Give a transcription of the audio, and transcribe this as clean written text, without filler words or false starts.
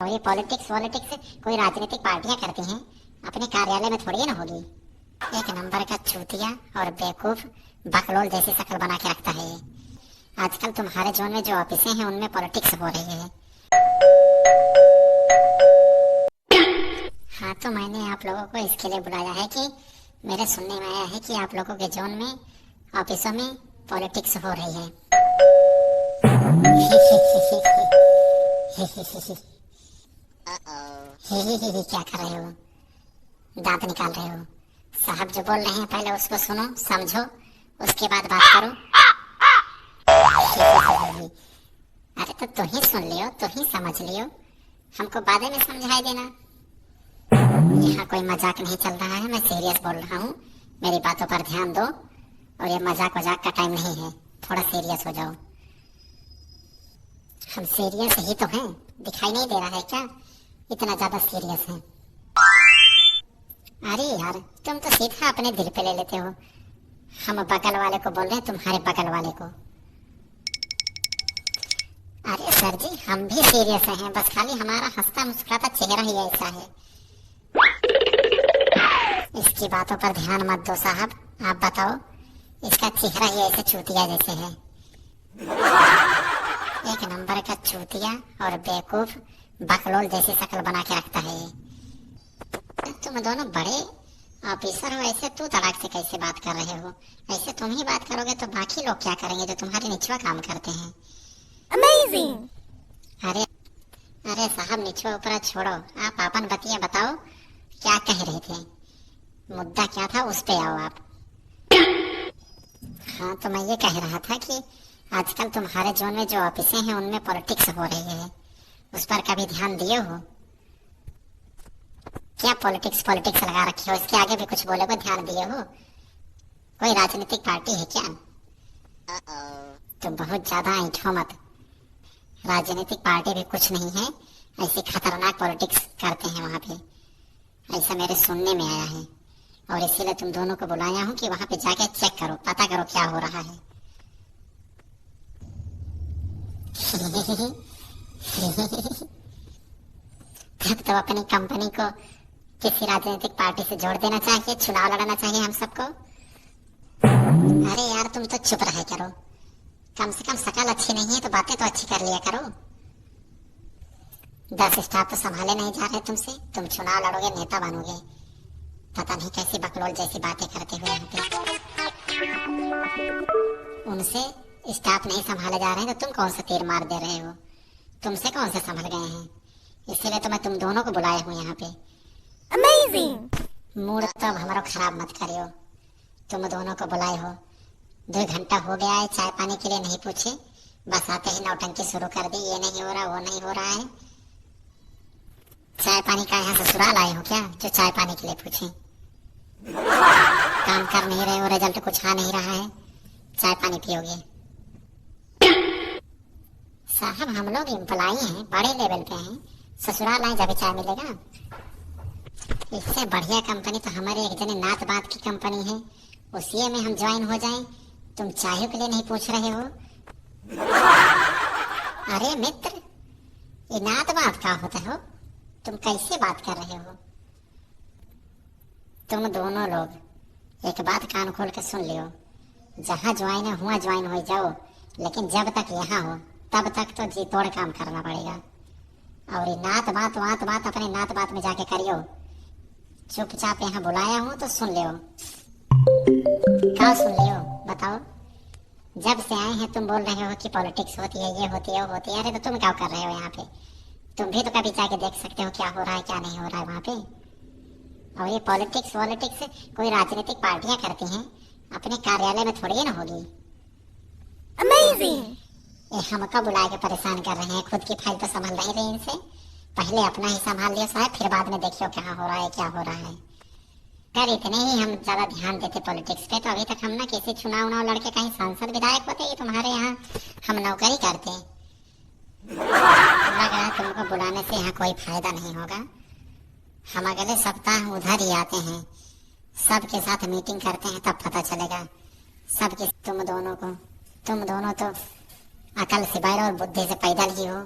और ये पॉलिटिक्स वॉलिटिक्स कोई राजनीतिक पार्टियां करती हैं, अपने कार्यालय में थोड़ी ना होगी। एक नंबर का चूतिया और बेवकूफ बकलोल जैसी शक्ल बना के रखता है ये। आजकल तुम्हारे जोन में जो ऑफिसें हैं उनमें पॉलिटिक्स हो रही है। हाँ, तो मैंने आप लोगों को इसके लिए बुलाया है कि मेरे सुनने में आया है कि आप लोगों के जोन में ऑफिसों में पॉलिटिक्स हो रही है। क्या कर रहे हो? दांत निकाल रहे हो? साहब जो बोल रहे हैं पहले उसको सुनो, समझो, उसके बाद बात करो। अरे तो तू ही सुन लियो, तू ही समझ लियो, हमको बाद में समझाई देना। यहाँ कोई मजाक नहीं चल रहा है, मैं सीरियस बोल रहा हूँ। मेरी बातों पर ध्यान दो, और ये मजाक वजाक का टाइम नहीं है, थोड़ा सीरियस हो जाओ। हम सीरियस ही तो हैं, दिखाई नहीं दे रहा है क्या इतना ज्यादा सीरियस है? अरे यार, तुम तो सीधा अपने दिल पे ले लेते हो। हम बगल वाले को बोल रहे हैं, तुम्हारे बगल वाले को। अरे सर जी, हम भी सीरियस हैं, बस खाली हमारा हंसता मुस्कुराता चेहरा ही ऐसा है। इसकी बातों पर ध्यान मत दो साहब, आप बताओ, इसका चेहरा ही ऐसे चूतिया जैसे है। एक नंबर का चूतिया और बेवकूफ बकलोल जैसी शक्ल बना के रखता है ये। तुम दोनों बड़े ऑफिसर हो, ऐसे तू तड़ाक से कैसे बात कर रहे हो? ऐसे तुम ही बात करोगे तो बाकी लोग क्या करेंगे जो तुम्हारे निचवा काम करते हैं? Amazing! अरे अरे साहब, निचवा ऊपर छोड़ो, आप अपन बतिया बताओ, क्या कह रहे थे? मुद्दा क्या था, उस पे आओ आप। हाँ, तो मैं ये कह रहा था कि आजकल तुम्हारे जोन में जो ऑफिसें हैं उनमें पॉलिटिक्स हो रही है, उस पर कभी ध्यान दिए हो? क्या पॉलिटिक्स पॉलिटिक्स लगा रखी हो? इसके आगे भी कुछ बोले को ध्यान दिए हो? कोई राजनीतिक पार्टी है क्या? तुम बहुत ज्यादा ऐंठो मत, राजनीतिक पार्टी भी कुछ नहीं है, ऐसी खतरनाक पॉलिटिक्स करते हैं वहां पे, ऐसा मेरे सुनने में आया है। और इसीलिए तुम दोनों को बुलाया हूँ कि वहां पे जाके चेक करो, पता करो क्या हो रहा है। तब तो अपनी कंपनी को किसी राजनीतिक पार्टी से जोड़ देना चाहिए, चुनाव लड़ना चाहिए हम सबको। अरे यार, तुम तो चुप रहे करो, कम से कम शकल अच्छी नहीं है तो बातें तो अच्छी कर लिया करो। 10 स्टाफ तो संभाले नहीं जा रहे तुमसे, तुम चुनाव लड़ोगे, नेता बनोगे, पता नहीं कैसी बकलोल जैसी बातें करते हुए यहाँ पे। उनसे स्टाफ नहीं संभाले जा रहे हैं तो तुम कौन सा तीर मार दे रहे हो? तुमसे कौन से संभल गए हैं? इसीलिए तो मैं तुम दोनों को बुलाया हूँ यहाँ पे। Amazing! मूड तो अब हमारा खराब मत करियो, तुम दोनों को बुलाए हो, 2 घंटा हो गया है, चाय पानी के लिए नहीं पूछे, बस आते ही नौटंकी शुरू कर दी, ये नहीं हो रहा, वो नहीं हो रहा है। चाय पानी का यहाँ ससुराल आए हो क्या जो चाय पानी के लिए पूछे? काम कर नहीं रहे हो, रिजल्ट कुछ आ नहीं रहा है, चाय पानी पियोगे? साहब, हम लोग एम्प्लॉई हैं, बड़े लेवल पे हैं, ससुराल आए जब चाय मिलेगा। इससे बढ़िया कंपनी तो हमारे एक जने नात बात की कंपनी है, उसी में हम ज्वाइन हो जाएं। तुम चाय के लिए नहीं पूछ रहे हो? अरे मित्र, ये नात बात क्या होता हो? तुम कैसे बात कर रहे हो? तुम दोनों लोग एक बात कान खोल के सुन लियो, जहाँ ज्वाइन हुआ ज्वाइन हो जाओ, लेकिन जब तक यहाँ हो तब तक तो जी तोड़ काम करना पड़ेगा। और ये नात बात अपने नात बात में जाके करियो, चुपचाप यहाँ बुलाया हूँ तो सुन लियो। क्या सुन लियो बताओ? जब से आए हैं तुम बोल रहे हो कि पॉलिटिक्स होती है, ये होती है, वो होती है। अरे तो तुम क्या कर रहे हो यहाँ पे? तुम भी तो कभी जाके देख सकते हो क्या हो रहा है क्या नहीं हो रहा है वहाँ पे। और ये पॉलिटिक्स वॉलिटिक्स कोई राजनीतिक पार्टियां करती हैं, अपने कार्यालय में थोड़ी ना होगी। Amazing! ये हमको बुला के परेशान कर रहे हैं, खुद की फाइल तो संभाल नहीं रहे इनसे। पहले अपना ही संभाल लियो साहब, फिर बाद में देखियो क्या हो रहा है क्या हो रहा है। अगर इतने ही हम ज्यादा ध्यान देते पॉलिटिक्स पे तो अभी तक हम ना किसी चुनाव उनाव लड़के कहीं सांसद विधायक होते। ये तुम्हारे यहाँ हम नौकरी करते। लग रहा है तुमको बुलाने से यहाँ कोई फायदा नहीं होगा। हम अगले सप्ताह उधर ही आते हैं, सबके साथ मीटिंग करते हैं, तब पता चलेगा सबके। तुम दोनों तो अकल से बाहर और बुद्धि से पैदल ही हो।